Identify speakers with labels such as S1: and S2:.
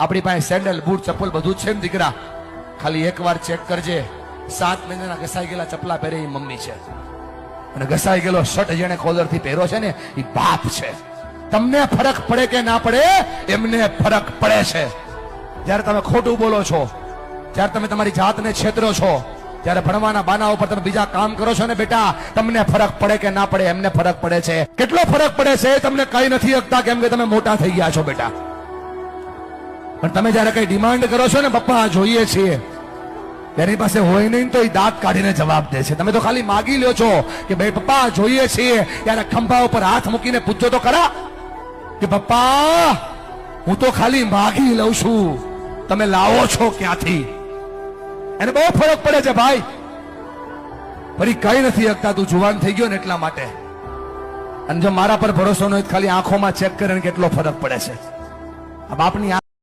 S1: આપણી પાસે sandal boot ચપ્પલ બધું જ છે ને દીકરા, ખાલી એકવાર ચેક કરજે, 7 મહિનાના ઘસાઈ ગયેલા ચપલા પહેરે એ મમ્મી છે, અને ઘસાઈ ગયેલો શર્ટ જેને કોલરથી પહેરો છે ને એ બાપ છે. તમને ફરક પડે કે ના પડે, એમને ફરક પડે છે. જ્યારે તમે ખોટું બોલો છો, જ્યારે તમે તમારી જાતને છેતરો છો, જ્યારે ભણવાના બાના ઉપર તમે બીજા કામ કરો છો ને બેટા, તમને ફરક પડે કે ના પડે, એમને ફરક પડે છે. કેટલો ફરક પડે છે તમને કઈ નથી શકતા, કેમ કે તમે મોટા થઈ ગયા છો બેટા. પણ તમે જયારે કઈ ડિમાન્ડ કરો છો ને, પપ્પા જોઈએ છીએ, એની પાસે હોય નહીં તો એ દાંત કાઢીને જવાબ દે છે. તમે તો ખાલી માગી લ્યો છો કે ભાઈ પપ્પા જોઈએ છીએ, ત્યારે ખંભા ઉપર હાથ મૂકીને પૂછજો તો ખરા કે પપ્પા હું તો ખાલી માગી લઉં છું, તમે લાવો છો ક્યાંથી? એને બહુ ફરક પડે છે ભાઈ. ફરી કઈ નથી શકતા, તું જુવાન થઈ ગયો ને એટલા માટે. અને જો મારા પર ભરોસો ન હોય, ખાલી આંખોમાં ચેક કરે કેટલો ફરક પડે છે. આ બાપની